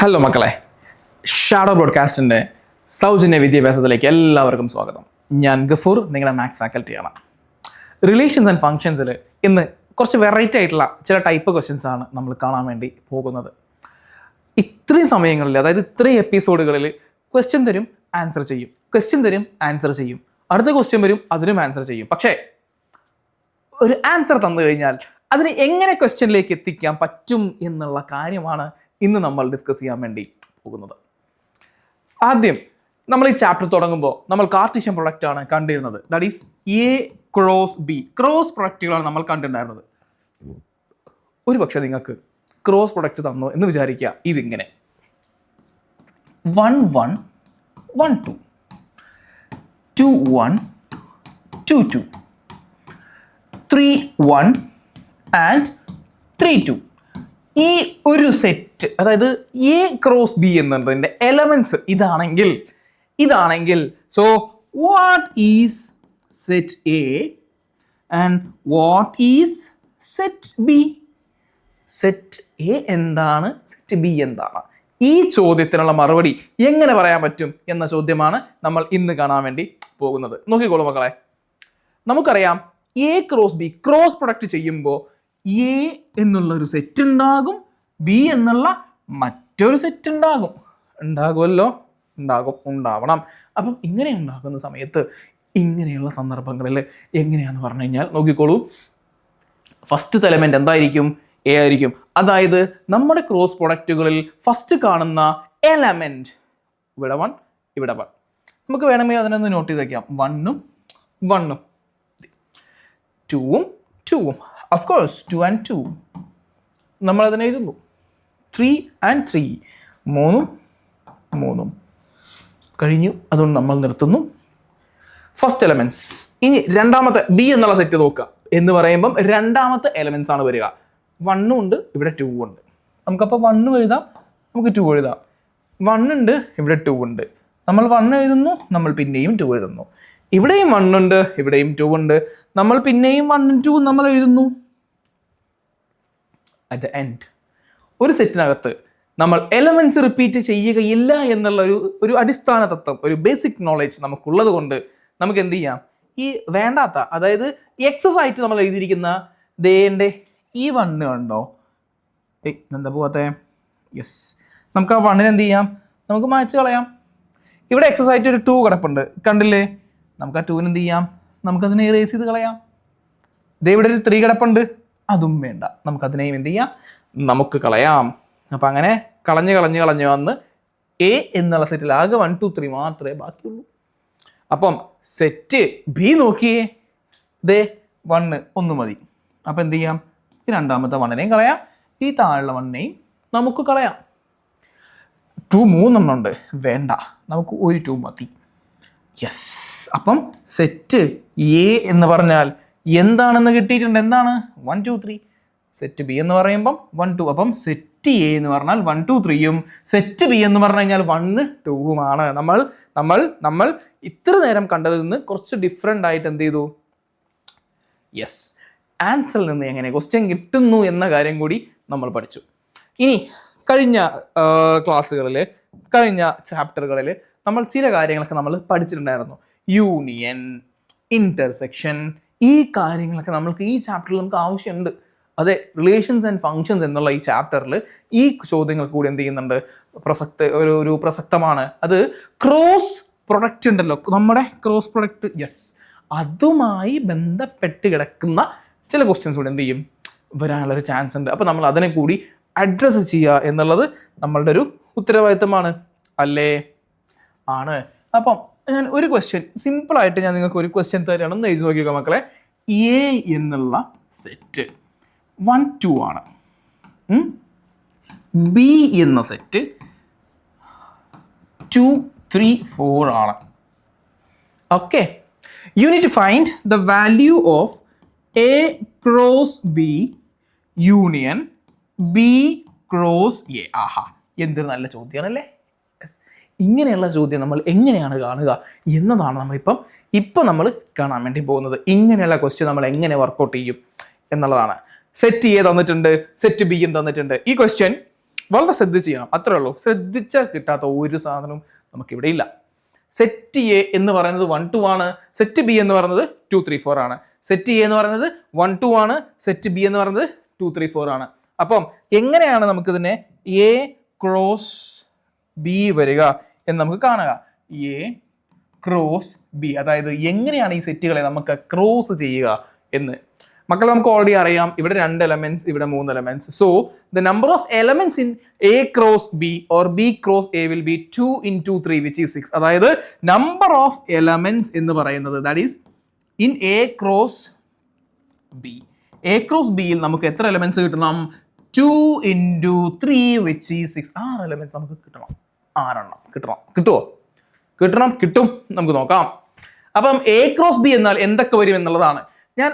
Hello മക്കളെ, shadow ബ്രോഡ്കാസ്റ്റിൻ്റെ സൗജന്യ വിദ്യാഭ്യാസത്തിലേക്ക് എല്ലാവർക്കും സ്വാഗതം. ഞാൻ ഗഫൂർ, നിങ്ങളുടെ മാത്സ് ഫാക്കൽറ്റിയാണ്. റിലേഷൻസ് ആൻഡ് ഫങ്ഷൻസിൽ ഇന്ന് കുറച്ച് വെറൈറ്റി ആയിട്ടുള്ള ചില ടൈപ്പ് ക്വസ്റ്റ്യൻസ് ആണ് നമ്മൾ കാണാൻ വേണ്ടി പോകുന്നത്. ഇത്രയും സമയങ്ങളിൽ, അതായത് ഇത്രയും എപ്പിസോഡുകളിൽ ക്വസ്റ്റ്യൻ തരും, ആൻസർ ചെയ്യും, ക്വസ്റ്റ്യൻ തരും, ആൻസർ ചെയ്യും, അടുത്ത ക്വസ്റ്റ്യൻ വരും, അതിനും ആൻസർ ചെയ്യും. പക്ഷേ ഒരു ആൻസർ തന്നു കഴിഞ്ഞാൽ അതിന് എങ്ങനെ ക്വസ്റ്റ്യനിലേക്ക് എത്തിക്കാൻ പറ്റും എന്നുള്ള കാര്യമാണ് ഇന്ന് നമ്മൾ ഡിസ്കസ് ചെയ്യാൻ വേണ്ടി പോകുന്നത്. ആദ്യം നമ്മൾ ഈ ചാപ്റ്റർ തുടങ്ങുമ്പോൾ നമ്മൾ കാർട്ടീഷ്യൻ പ്രൊഡക്റ്റ് ആണ് കണ്ടിരുന്നത്. That is A cross B. Cross പ്രൊഡക്റ്റുകളാണ് നമ്മൾ കണ്ടിട്ടുണ്ടായിരുന്നത്. ഒരു പക്ഷേ നിങ്ങൾക്ക് ക്രോസ് പ്രൊഡക്റ്റ് തന്നു എന്ന് വിചാരിക്കുക. ഇതിങ്ങനെ 1 1 1 2 2 1 2 2 3 1 and 3 2. ഈ ഒരു സെറ്റ്, അതായത് എ ക്രോസ് ബി എന്നതിൻ്റെ എലമെന്റ്സ് ഇതാണെങ്കിൽ so what is set A and what is set B? Set A എന്താണ്, സെറ്റ് ബി എന്താണ്? ഈ ചോദ്യത്തിനുള്ള മറുപടി എങ്ങനെ പറയാൻ പറ്റും എന്ന ചോദ്യമാണ് നമ്മൾ ഇന്ന് കാണാൻ വേണ്ടി പോകുന്നത്. നോക്കിക്കോളൂ മക്കളെ, നമുക്കറിയാം A cross B cross product ചെയ്യുമ്പോൾ എ എന്നുള്ള ഒരു സെറ്റ് ഉണ്ടാകും, ബി എന്നുള്ള മറ്റൊരു സെറ്റ് ഉണ്ടാകുമല്ലോ, ഉണ്ടാവണം. അപ്പം ഇങ്ങനെ ഉണ്ടാക്കുന്ന സമയത്ത് ഇങ്ങനെയുള്ള സന്ദർഭങ്ങളിൽ എങ്ങനെയാണെന്ന് പറഞ്ഞു കഴിഞ്ഞാൽ നോക്കിക്കോളൂ, ഫസ്റ്റ് എലമെന്റ് എന്തായിരിക്കും? എ ആയിരിക്കും. അതായത് നമ്മുടെ ക്രോസ് പ്രൊഡക്റ്റുകളിൽ ഫസ്റ്റ് കാണുന്ന എലമെന്റ് ഇവിടെ 1, ഇവിടെ 1. നമുക്ക് വേണമെങ്കിൽ അതിനൊന്ന് നോട്ട് ചെയ്ത് വയ്ക്കാം. 1 ഉം 1 ഉം, 2 ഉം 2 ഉം, ഓഫ് കോഴ്സ് 2 and 2 നമ്മൾ അതിനെ എഴുതുന്നു. 3 and 3, 3 ഉം 3 ഉം കഴിഞ്ഞു. അതുകൊണ്ട് നമ്മൾ നിർത്തുന്നു ഫസ്റ്റ് എലമെന്റ്സ്. ഇനി രണ്ടാമത്തെ ബി എന്നുള്ള സെറ്റ് നോക്കുക എന്ന് പറയുമ്പം രണ്ടാമത്തെ എലമെന്റ്സ് ആണ് വരിക. 1 ഉണ്ട്, ഇവിടെ 2 ഉണ്ട്. നമുക്കപ്പോൾ 1 എഴുതാം, നമുക്ക് 2 എഴുതാം. 1 ഉണ്ട്, ഇവിടെ 2 ഉണ്ട്. നമ്മൾ 1 എഴുതുന്നു, നമ്മൾ പിന്നെയും 2 എഴുതുന്നു. ഇവിടെയും 1 ഉണ്ട്, ഇവിടെയും 2 ഉണ്ട്. നമ്മൾ പിന്നെയും 1 ഉം 2 നമ്മൾ എഴുതുന്നു. അറ്റ് ദ എൻഡ് ഒരു സെറ്റിനകത്ത് നമ്മൾ എലമെന്റ്സ് റിപ്പീറ്റ് ചെയ്യുകയില്ല എന്നുള്ള ഒരു അടിസ്ഥാന തത്വം, ഒരു ബേസിക് നോളജ് നമുക്കുള്ളത് കൊണ്ട് നമുക്ക് എന്ത് ചെയ്യാം? ഈ വേണ്ടാത്ത, അതായത് എക്സസ് ആയിട്ട് നമ്മൾ എഴുതിയിരിക്കുന്ന ദേൻ്റെ ഈ 1 കണ്ടോ, എന്താ പോകാത്തെ? യെസ്, നമുക്ക് ആ 1 എന്ത് ചെയ്യാം? നമുക്ക് മായ്ച്ച് കളയാം. ഇവിടെ എക്സസ് ആയിട്ട് ഒരു 2 കിടപ്പുണ്ട്, കണ്ടില്ലേ? നമുക്ക് ആ 2 എന്ത് ചെയ്യാം? നമുക്കതിനെ ഇറേസ് ചെയ്ത് കളയാം. ദേ ഇവിടെ ഒരു 3 കിടപ്പുണ്ട്, അതും വേണ്ട, നമുക്കതിനെയും എന്ത് ചെയ്യാം? നമുക്ക് കളയാം. അപ്പം അങ്ങനെ കളഞ്ഞ് വന്ന് എ എന്നുള്ള സെറ്റിൽ ആകെ 1 2 3 മാത്രമേ ബാക്കിയുള്ളൂ. അപ്പം സെറ്റ് ബി നോക്കിയേ, ദേ 1 ഒന്ന് മതി. അപ്പം എന്ത് ചെയ്യാം? ഈ രണ്ടാമത്തെ 1നെയും കളയാം, ഈ താഴെയുള്ള 1നെയും നമുക്ക് കളയാം. 2 3 ഉണ്ട്, വേണ്ട, നമുക്ക് ഒരു 2 മതി. യെസ്, അപ്പം സെറ്റ് എ എന്ന് പറഞ്ഞാൽ എന്താണെന്ന് കിട്ടിയിട്ടുണ്ട്. എന്താണ്? 1 2 3. സെറ്റ് ബി എന്ന് പറയുമ്പം 1 2. അപ്പം സെറ്റ് എ എന്ന് പറഞ്ഞാൽ 1 2 3യും സെറ്റ് ബി എന്ന് പറഞ്ഞു കഴിഞ്ഞാൽ 1 2മാണ്. നമ്മൾ ഇത്ര നേരം കണ്ടതിൽ നിന്ന് കുറച്ച് ഡിഫറെൻ്റ് ആയിട്ട് എന്ത് ചെയ്തു? യെസ്, ആൻസറിൽ നിന്ന് എങ്ങനെ ക്വസ്റ്റ്യൻ കിട്ടുന്നു എന്ന കാര്യം കൂടി നമ്മൾ പഠിച്ചു. ഇനി കഴിഞ്ഞ ക്ലാസ്സുകളിൽ, കഴിഞ്ഞ ചാപ്റ്ററുകളിൽ നമ്മൾ ചില കാര്യങ്ങളൊക്കെ നമ്മൾ പഠിച്ചിട്ടുണ്ടായിരുന്നു. യൂണിയൻ, ഇന്റർസെക്ഷൻ, ഈ കാര്യങ്ങളൊക്കെ നമ്മൾക്ക് ഈ ചാപ്റ്ററിൽ നമുക്ക് ആവശ്യമുണ്ട്. അതെ, റിലേഷൻസ് ആൻഡ് ഫങ്ഷൻസ് എന്നുള്ള ഈ ചാപ്റ്ററിൽ ഈ ചോദ്യങ്ങൾ കൂടി എന്ത് ചെയ്യുന്നുണ്ട്? ഒരു പ്രസക്തമാണ്. അത് ക്രോസ് പ്രൊഡക്റ്റ് ഉണ്ടല്ലോ, നമ്മുടെ ക്രോസ് പ്രൊഡക്റ്റ്, യെസ്, അതുമായി ബന്ധപ്പെട്ട് കിടക്കുന്ന ചില ക്വസ്റ്റ്യൻസ് കൂടി എന്ത് ചെയ്യും? വരാനുള്ളൊരു ചാൻസ് ഉണ്ട്. അപ്പോൾ നമ്മൾ അതിനെ കൂടി അഡ്രസ്സ് ചെയ്യുക എന്നുള്ളത് നമ്മളുടെ ഒരു ഉത്തരവാദിത്തമാണ്, അല്ലേ? ആണ്. അപ്പം ഞാൻ ഒരു ക്വസ്റ്റ്യൻ സിമ്പിളായിട്ട് ഞാൻ നിങ്ങൾക്ക് ഒരു ക്വസ്റ്റ്യൻ തരാണെന്ന് എഴുതി നോക്കിയോ മക്കളെ. എ എന്നുള്ള സെറ്റ് 1 2 ആണ്. ബി എന്ന സെറ്റ് 2 3 4 ആണ്. Okay, you need to find the value of A cross B union B cross A. ആഹാ, എന്തൊരു നല്ല ചോദ്യമാണല്ലേ. ഇങ്ങനെയുള്ള ചോദ്യം നമ്മൾ എങ്ങനെയാണ് കാണുക എന്നതാണ് നമ്മളിപ്പം നമ്മൾ കാണാൻ വേണ്ടി പോകുന്നത്. ഇങ്ങനെയുള്ള ക്വസ്റ്റ്യൻ നമ്മൾ എങ്ങനെ വർക്കൗട്ട് ചെയ്യും എന്നുള്ളതാണ്. സെറ്റ് എ തന്നിട്ടുണ്ട്, സെറ്റ് ബിയും തന്നിട്ടുണ്ട്. ഈ ക്വസ്റ്റ്യൻ വളരെ ശ്രദ്ധിച്ച് ചെയ്യണം, അത്രേ ഉള്ളൂ. ശ്രദ്ധിച്ചാൽ കിട്ടാത്ത ഒരു സാധനവും നമുക്കിവിടെ ഇല്ല. സെറ്റ് എ എന്ന് പറയുന്നത് 1 2 ആണ്, സെറ്റ് ബി എന്ന് പറയുന്നത് 2 3 4 ആണ്. സെറ്റ് എ എന്ന് പറയുന്നത് 1 2 ആണ്, സെറ്റ് ബി എന്ന് പറയുന്നത് 2 3 4 ആണ്. അപ്പം എങ്ങനെയാണ് നമുക്കിതിനെ എ ക്രോസ് ബി വരിക എന്ന് നമുക്ക് കാണുക. എ ക്രോസ് ബി, അതായത് എങ്ങനെയാണ് ഈ സെറ്റുകളെ നമുക്ക് ക്രോസ് ചെയ്യുക എന്ന്. മക്കൾ നമുക്ക് ഓൾറെഡി അറിയാം, ഇവിടെ 2 എലമെന്റ്സ്, ഇവിടെ 3 elements. So the number of elements in A cross B or B cross A will be 2 into 3 which is 6. അതായത് നമ്പർ ഓഫ് എലമെന്റ്സ് എന്ന് പറയുന്നത് that is in A cross B. A cross ബിയിൽ നമുക്ക് എത്ര elements കിട്ടണം? 2 into 3 which is 6. 6 elements നമുക്ക് കിട്ടണം. 6 എണ്ണം കിട്ടണം. കിട്ടുമോ? കിട്ടും. നമുക്ക് നോക്കാം. അപ്പം എ ക്രോസ് ബി എന്നാൽ എന്തൊക്കെ വരും എന്നുള്ളതാണ്. ഞാൻ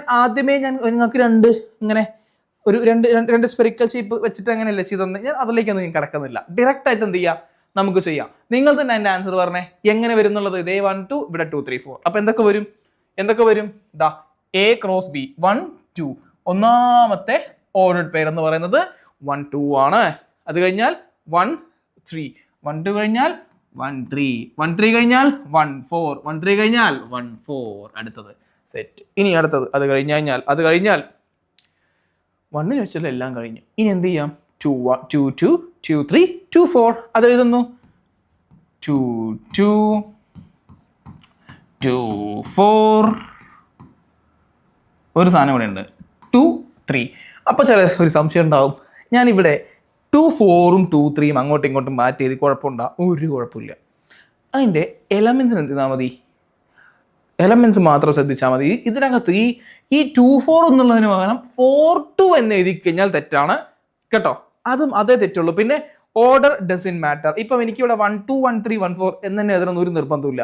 നിങ്ങൾക്ക് രണ്ട് സ്പെറിക്കൽ ഷേപ്പ് വെച്ചിട്ട് അങ്ങനെയല്ല ചെയ്തെന്ന്, ഞാൻ അതിലേക്കൊന്നും ഞാൻ കിടക്കുന്നില്ല. ഡയറക്റ്റ് ആയിട്ട് എന്ത് ചെയ്യാം, നമുക്ക് ചെയ്യാം. നിങ്ങൾ തന്നെ എൻ്റെ ആൻസർ പറഞ്ഞേ എങ്ങനെ വരും എന്നുള്ളത്. ഇതേ 1 2, ഇവിടെ 2 3 4. അപ്പൊ എന്തൊക്കെ വരും? ദാ എ ക്രോസ് ബി 1 2. ഒന്നാമത്തെ ഓർഡേർഡ് പെയർ എന്ന് പറയുന്നത് 1 2 ആണ്. അത് കഴിഞ്ഞാൽ 1 3, 1 2 കഴിഞ്ഞാൽ 1 3, 1 3 കഴിഞ്ഞാൽ 1 4, 1 3 കഴിഞ്ഞാൽ 1 4. അടുത്തത് സെറ്റ്. ഇനി അടുത്തത് അത് കഴിഞ്ഞാൽ 1 വെച്ചാൽ എല്ലാം കഴിഞ്ഞു. ഇനി എന്ത് ചെയ്യാം? 2 1 2 2 2 3 2 4. അത് എഴുതുന്നു 2 2 2 4. ഒരു സാധനം ഇവിടെ ഉണ്ട് 2 3. അപ്പോൾ ഒരു സംശയം ഉണ്ടാവും, ഞാനിവിടെ 2 4ഉം 2 3ഉം അങ്ങോട്ടും ഇങ്ങോട്ടും മാറ്റി ചെയ്ത് കുഴപ്പമുണ്ടോ? ഒരു കുഴപ്പമില്ല. അതിൻ്റെ എലമെൻസിന് എന്ത് ചെയ്താൽ മതി? എലമെന്റ്സ് മാത്രം ശ്രദ്ധിച്ചാൽ മതി. ഇതിനകത്ത് ഈ 2 4 എന്നുള്ളതിന് പകരം 4 2 എന്ന് എഴുതി കഴിഞ്ഞാൽ തെറ്റാണ് കേട്ടോ. അതും അതേ തെറ്റുള്ളൂ. പിന്നെ ഓർഡർ ഡസൻ മാറ്റർ. ഇപ്പം എനിക്കിവിടെ 1 2 1 3 1 4 എന്ന് തന്നെ എഴുതണമെന്ന് ഒരു നിർബന്ധമില്ല.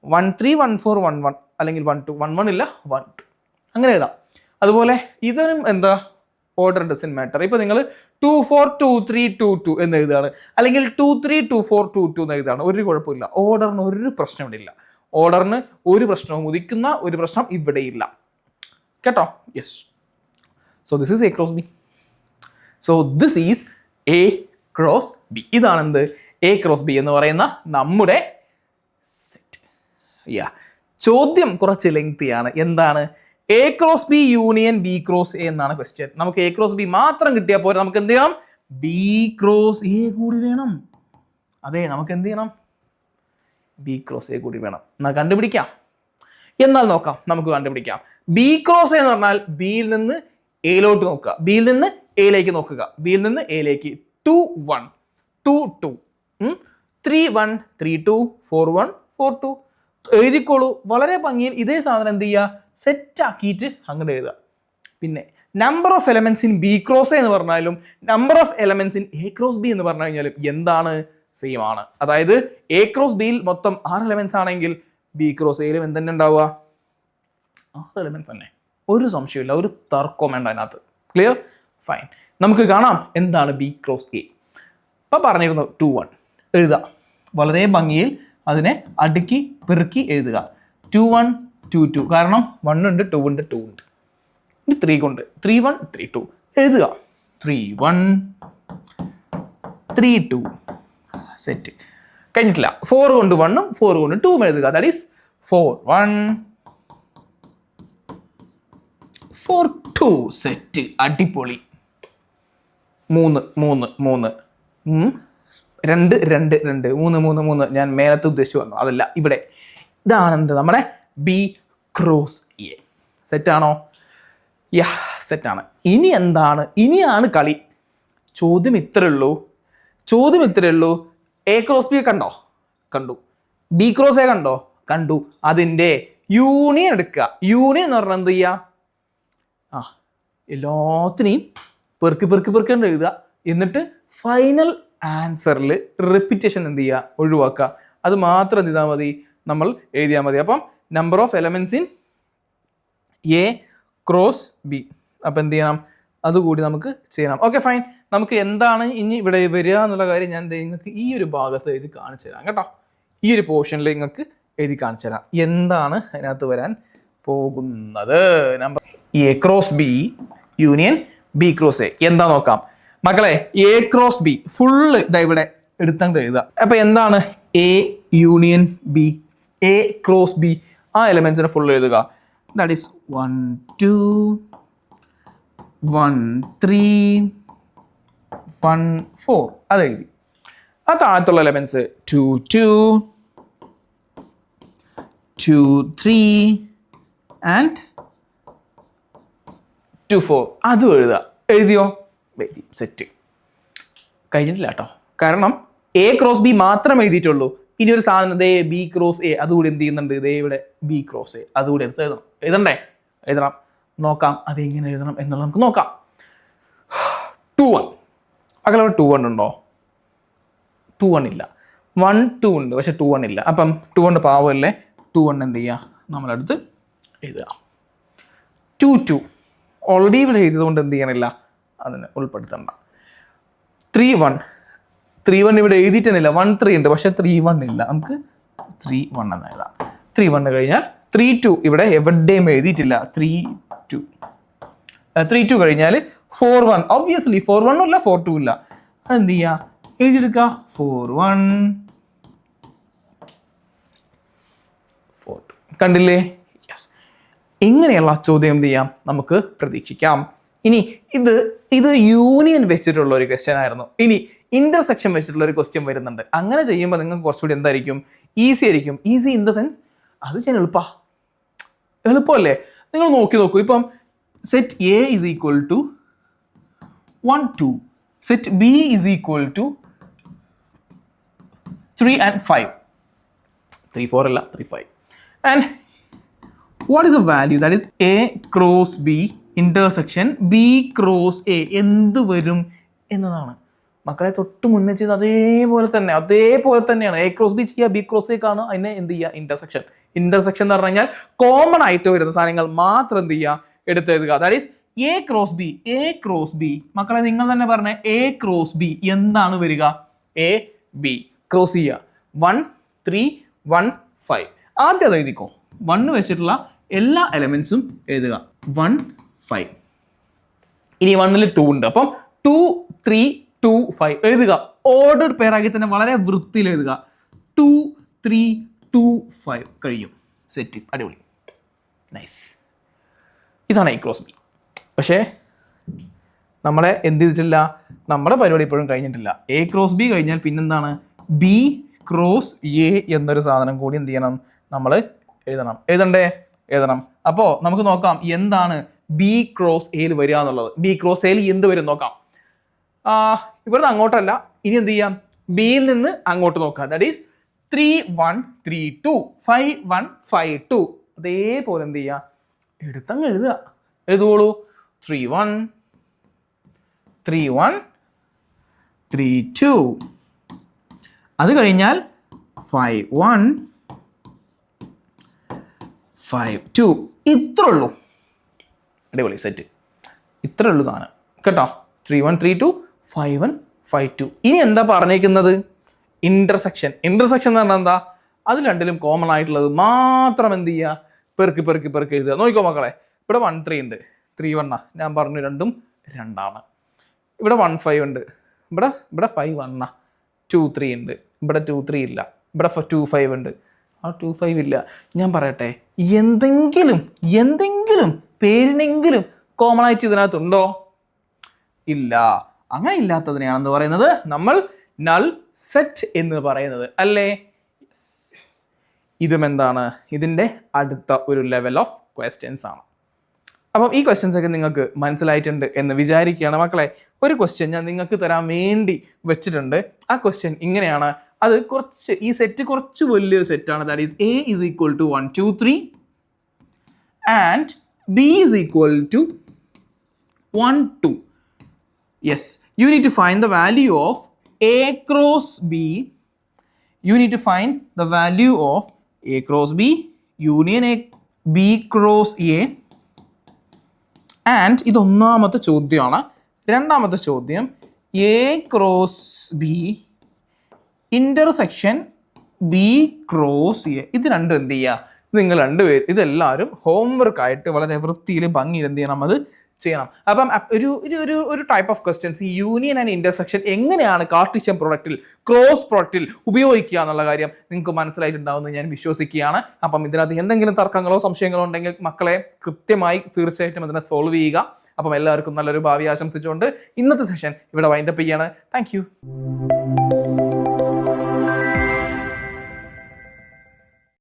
1 3 1 4 1 1 അല്ലെങ്കിൽ 1 2 1 1 ഇല്ല 1 2 അങ്ങനെ എഴുതാം. അതുപോലെ ഇതിനും എന്താ ഓർഡർ ഡസൻ മാറ്റർ. ഇപ്പം നിങ്ങൾ 2 4 2 3 2 2 എന്ന് എഴുതുകയാണ്, അല്ലെങ്കിൽ 2 3 2 4 2 2 എന്ന് എഴുതുകയാണ്, ഒരു കുഴപ്പമില്ല. ഓർഡറിന് ഒരു പ്രശ്നം ഇവിടെ ഇല്ല. ഓർഡറിന് ഒരു പ്രശ്നവും ഉദിക്കുന്ന ഒരു പ്രശ്നം ഇവിടെയില്ല കേട്ടോ. Yes. So this is A cross B. So this is A cross B. ഇതാണ് എന്ത്? എ ക്രോസ് ബി എന്ന് പറയുന്ന നമ്മുടെ സെറ്റ്. ചോദ്യം കുറച്ച് ലെങ്തിയാണ്. എന്താണ്? A cross B union B cross A എന്നാണ് ക്വസ്റ്റ്യൻ. നമുക്ക് എ ക്രോസ് ബി മാത്രം കിട്ടിയാൽ പോരാ, നമുക്ക് എന്ത് ചെയ്യണം? ബി ക്രോസ് എ കൂടി വേണം. അതെ, നമുക്ക് എന്ത് ചെയ്യണം? ബി ക്രോസ് എ കൂടി വേണം. എന്നാൽ കണ്ടുപിടിക്കാം. നമുക്ക് കണ്ടുപിടിക്കാം. ബി ക്രോസ് എന്ന് പറഞ്ഞാൽ ബിയിൽ നിന്ന് എയിലോട്ട് നോക്കുക, ബിയിൽ നിന്ന് എയിലേക്ക് നോക്കുക, ബിയിൽ നിന്ന് എയിലേക്ക് 2 1 2 2 3 1 3 2 4 1 4 2 എഴുതിക്കോളൂ. വളരെ ഭംഗിയിൽ ഇതേ സാധനം എന്ത് ചെയ്യുക? സെറ്റ് ആക്കിയിട്ട് അങ്ങനെ എഴുതുക. പിന്നെ number of elements in B cross എന്ന് പറഞ്ഞാലും number of elements in A cross B എന്ന് പറഞ്ഞു കഴിഞ്ഞാലും എന്താണ്? സെയിം ആണ്. അതായത് എ ക്രോസ് ബിയിൽ മൊത്തം 6 എലമെന്റ്സ് ആണെങ്കിൽ ബി ക്രോസ് എയിലും എന്തെന്നെ ഉണ്ടാവുക? 6 എലമെന്റ്സ് തന്നെ. ഒരു സംശയമില്ല, ഒരു തർക്കവും വേണ്ട അതിനകത്ത്. ക്ലിയർ? ഫൈൻ. നമുക്ക് കാണാം എന്താണ് ബി ക്രോസ് എ. ഇപ്പം പറഞ്ഞിരുന്നു 2 1 എഴുതുക. വളരെ ഭംഗിയിൽ അതിനെ അടുക്കി പെറുക്കി എഴുതുക. 2 1 2 2, കാരണം 1 ഉണ്ട് 2 ഉണ്ട് 2 ഉണ്ട്. ഇനി 3 കൊണ്ട് 3 1 3 2 എഴുതുക. 3 1 3 2 സെറ്റ്. കഴിഞ്ഞിട്ടില്ല. 4 കൊണ്ട് 1ഉം 4 കൊണ്ട് 2ഉം എഴുതുക. That is 4 1 4 2 set. അടിപൊളി. 3 3 3 2 2 2 3 3 3. ഞാൻ മേലത്ത് ഉദ്ദേശിച്ചു പറഞ്ഞു, അതല്ല ഇവിടെ. ഇതാണ് എന്ത്? നമ്മുടെ ബി ക്രോസ് എ. സെറ്റാണോ? സെറ്റാണ്. ഇനി എന്താണ്? ഇനിയാണ് കളി. ചോദ്യം ഇത്രയേ ഉള്ളൂ. എ ക്രോസ് ബി കണ്ടു. ബി ക്രോസ് എ കണ്ടു. അതിൻ്റെ യൂണിയൻ എടുക്കുക. യൂണിയൻ എന്ന് പറഞ്ഞാൽ എന്ത് ചെയ്യുക? എല്ലാത്തിനെയും പെറുക്കി എഴുതുക. എന്നിട്ട് ഫൈനൽ ആൻസറിൽ റിപ്പീറ്റേഷൻ എന്ത് ചെയ്യുക? ഒഴിവാക്കുക. അത് മാത്രം എന്ത് ചെയ്താൽ മതി? നമ്മൾ എഴുതിയാൽ മതി. അപ്പം number of elements in A cross B. അപ്പം എന്ത് ചെയ്യണം? അതുകൂടി നമുക്ക് ചെയ്യണം. Okay, fine. നമുക്ക് എന്താണ് ഇനി ഇവിടെ വരിക എന്നുള്ള കാര്യം ഞാൻ നിങ്ങൾക്ക് ഈ ഒരു ഭാഗത്ത് എഴുതി കാണിച്ചു തരാം കേട്ടോ. ഈ ഒരു പോർഷനിൽ നിങ്ങൾക്ക് എഴുതി കാണിച്ചു തരാം എന്താണ് അതിനകത്ത് വരാൻ പോകുന്നത്. Number A cross B union B cross A എന്താ നോക്കാം. മക്കളെ എ ക്രോസ് ബി ഫുള്ള് ഇതാ ഇവിടെ എടുത്തങ്ങ് എഴുതുക. അപ്പൊ എന്താണ് A union B, A cross B, ആ എലമെന്റ്സിനെ ഫുൾ എഴുതുക. ദാറ്റ് ഈസ് 1 2 1 3 1 4 അത് എഴുതി. ആ താഴത്തുള്ള എലമെന്റ്സ് 2 2 2 3 ആൻഡ് 2 4 അതും എഴുതുക. എഴുതിയോ? എഴുതി. സെറ്റ്. കഴിഞ്ഞിട്ടില്ല കേട്ടോ, കാരണം എ ക്രോസ് ബി മാത്രം എഴുതിയിട്ടുള്ളൂ. ഇനി ഒരു സാധനം ദേ ബി ക്രോസ് എ അതുകൂടി എന്ത് ചെയ്യുന്നുണ്ട്, ദേ ഇവിടെ ബി ക്രോസ് എ അതുകൂടി എടുത്ത് എഴുതണം. എഴുതണ്ടേ? എഴുതണം. നോക്കാം അത് എങ്ങനെ എഴുതണം എന്നുള്ളത് നമുക്ക് നോക്കാം. 2 1 മക്കളെ 2 1 ഉണ്ടോ? 2 1 ഇല്ല. 1 2 ഉണ്ട്, പക്ഷെ 2 1 ഇല്ല. അപ്പം 2 1 പാവമല്ലേ, 2 1 എന്ത് ചെയ്യുക, നമ്മളെടുത്ത് എഴുതുക. 2 2 ഓൾറെഡി ഇവിടെ എഴുതിയത് കൊണ്ട് എന്ത് ചെയ്യണില്ല, അതിനെ ഉൾപ്പെടുത്തണ്ട. 3 1 3 1 ഇവിടെ എഴുതിയിട്ടില്ല. 1 3 ഉണ്ട്, പക്ഷെ 3 1 ഇല്ല. നമുക്ക് 3 1 എന്ന് എഴുതാം. 3 1 കഴിഞ്ഞാൽ 3 2 ഇവിടെ എവിടെയും എഴുതിയിട്ടില്ല. 3 2 3 2 കഴിഞ്ഞാൽ 4 1 ഒബ്വിയസ്ലി 4 1 ഇല്ല 4 2 ഇല്ല. അതെന്ത് ചെയ്യുക, എഴുതിയെടുക്കുക. 4 1 4 2 കണ്ടില്ലേ? യെസ്. ഇങ്ങനെയുള്ള ചോദ്യം എന്ത് ചെയ്യാം, നമുക്ക് പ്രതീക്ഷിക്കാം. ഇനി ഇത് യൂണിയൻ വെച്ചിട്ടുള്ള ഒരു ക്വസ്റ്റ്യൻ ആയിരുന്നു. ഇനി ഇന്റർസെക്ഷൻ വെച്ചിട്ടുള്ള ഒരു ക്വസ്റ്റ്യൻ വരുന്നുണ്ട്. അങ്ങനെ ചെയ്യുമ്പോൾ നിങ്ങൾക്ക് കുറച്ചുകൂടി എന്തായിരിക്കും, ഈസി ആയിരിക്കും. ഈസി ഇൻ ദ സെൻസ് അത് ചെയ്യാൻ എളുപ്പമല്ലേ? നിങ്ങൾ നോക്കൂ. ഇപ്പം set A is equal to 1 2, set B is equal to 3 and 5, 3 4 അല്ല 3 5. And what is a value that is A cross B intersection B cross A എന്ത് വരും എന്നതാണ്. മക്കളെ തൊട്ട് മുന്നേ ചെയ്ത് അതേപോലെ തന്നെയാണ്. എ ക്രോസ് ബി ചെയ്യുക, ബി ക്രോസ് എ കാണുക, അതിനെ എന്ത് ചെയ്യുക, ഇന്റർസെക്ഷൻ എന്ന് പറഞ്ഞു കഴിഞ്ഞാൽ കോമൺ ആയിട്ട് വരുന്ന സാധനങ്ങൾ മാത്രം എന്ത് ചെയ്യുക, എടുത്തെഴുതുക. That is A cross B. മക്കളെ നിങ്ങൾ തന്നെ പറഞ്ഞ എ ക്രോസ് ബി എന്താണ് വരിക, എ ബി ക്രോസ് ചെയ്യുക. 1 3 1 5 ആദ്യം അത് എഴുതിക്കോ. 1 വെച്ചിട്ടുള്ള എല്ലാ എലമെന്റ്സും എഴുതുക. 1 5. ഇനി 1 2 ഉണ്ട്, അപ്പം 2 3 2 5 എഴുതുക. ഓർഡർ പേരാക്കി തന്നെ വളരെ വൃത്തിയിൽ എഴുതുക. 2 3 2 5 കഴിയും. സെറ്റ്. അടിപൊളി. നൈസ്. ഇതാണ് എ ക്രോസ് ബി. പക്ഷേ നമ്മളെ എന്ത് ചെയ്തിട്ടില്ല, നമ്മുടെ പരിപാടി ഇപ്പോഴും കഴിഞ്ഞിട്ടില്ല. എ ക്രോസ് ബി കഴിഞ്ഞാൽ പിന്നെന്താണ്, ബി ക്രോസ് എ എന്നൊരു സാധനം കൂടി എന്ത് ചെയ്യണം, നമ്മൾ എഴുതണം. അപ്പോൾ നമുക്ക് നോക്കാം എന്താണ് ബി ക്രോസ് എയിൽ വരിക എന്നുള്ളത്. ബി ക്രോസ് എയിൽ എന്ത് വരും നോക്കാം. ഇവിടുന്ന് അങ്ങോട്ടല്ല, ഇനി എന്ത് ചെയ്യാം, ബിയിൽ നിന്ന് അങ്ങോട്ട് നോക്കാം. That is 3 1 3 2 5 1 5 2. അതേപോലെ എന്ത് ചെയ്യുക, എടുത്തങ്ങ് എഴുതുകോളൂ. 3 1 3 1 3 2. അത് കഴിഞ്ഞാൽ 5 1 5 2. ഇത്ര ഉള്ളൂ. അടിപൊളി. സെറ്റ്. ഇത്ര ഉള്ളൂ സാധനം കേട്ടോ. 3 1 3 2 5 1 5 2. ഇനി എന്താ പറഞ്ഞേക്കുന്നത്, ഇന്റർസെക്ഷൻ എന്ന് പറഞ്ഞാൽ എന്താ, അത് രണ്ടിലും കോമൺ ആയിട്ടുള്ളത് മാത്രം എന്ത് ചെയ്യുക, പെറുക്കി എഴുതുക. നോക്കിക്കോ മക്കളെ, ഇവിടെ 1 3 ഉണ്ട്, 3 1 ഞാൻ പറഞ്ഞു, രണ്ടും 2 ആണ്. ഇവിടെ 1 5 ഉണ്ട്, ഇവിടെ 5 1 2 3 ഉണ്ട്, ഇവിടെ 2 3 ഇല്ല, ഇവിടെ 2 5 ഉണ്ട്, ആ 2 5 ഇല്ല. ഞാൻ പറയട്ടെ, എന്തെങ്കിലും പേരിനെങ്കിലും കോമൺ ആയിട്ട് ഇതിനകത്തുണ്ടോ? ഇല്ല. അങ്ങനെ ഇല്ലാത്തതിനെയാണെന്ന് പറയുന്നത് നമ്മൾ നൾ സെറ്റ് എന്ന് പറയുന്നത് അല്ലേ? ഇതും എന്താണ്, ഇതിൻ്റെ അടുത്ത ഒരു ലെവൽ ഓഫ് ക്വസ്റ്റ്യൻസ് ആണ്. അപ്പം ഈ ക്വസ്റ്റ്യൻസ് ഒക്കെ നിങ്ങൾക്ക് മനസ്സിലായിട്ടുണ്ട് എന്ന് വിചാരിക്കുകയാണ് മക്കളെ. ഒരു ക്വസ്റ്റ്യൻ ഞാൻ നിങ്ങൾക്ക് തരാൻ വേണ്ടി വെച്ചിട്ടുണ്ട്. ആ ക്വസ്റ്റ്യൻ ഇങ്ങനെയാണ്. അത് ഈ സെറ്റ് കുറച്ച് വലിയൊരു സെറ്റാണ്. That is A is equal to 1 2 3 and B is equal to 1 2. Yes, you need to find the value of A cross B. You need to find the value of A cross B union B cross A. And ഇത് ഒന്നാമത്തെ ചോദ്യമാണ്. രണ്ടാമത്തെ ചോദ്യം A cross B intersection B cross A. ഇത് രണ്ടും എന്ത് ചെയ്യുക, നിങ്ങൾ രണ്ടുപേരും ഇതെല്ലാവരും ഹോംവർക്ക് ആയിട്ട് വളരെ വൃത്തിയിൽ ഭംഗിയിൽ എന്ത് ചെയ്യണം, അത് ചെയ്യണം. അപ്പം ഒരു ഒരു ഒരു ടൈപ്പ് ഓഫ് ക്വസ്റ്റ്യൻസ് ഈ യൂണിയൻ ആൻഡ് ഇന്റർസെക്ഷൻ എങ്ങനെയാണ് കാർട്ടീഷ്യൻ പ്രൊഡക്റ്റിൽ ക്രോസ് പ്രൊഡക്റ്റിൽ ഉപയോഗിക്കുക എന്നുള്ള കാര്യം നിങ്ങൾക്ക് മനസ്സിലായിട്ടുണ്ടാവുമെന്ന് ഞാൻ വിശ്വസിക്കുകയാണ്. അപ്പം ഇതിനകത്ത് എന്തെങ്കിലും തർക്കങ്ങളോ സംശയങ്ങളോ ഉണ്ടെങ്കിൽ മക്കളെ കൃത്യമായി തീർച്ചയായിട്ടും അതിനെ സോൾവ് ചെയ്യുക. അപ്പം എല്ലാവർക്കും നല്ലൊരു ഭാവി ആശംസിച്ചുകൊണ്ട് ഇന്നത്തെ സെഷൻ ഇവിടെ വൈൻഡപ്പ് ചെയ്യാണ്. താങ്ക്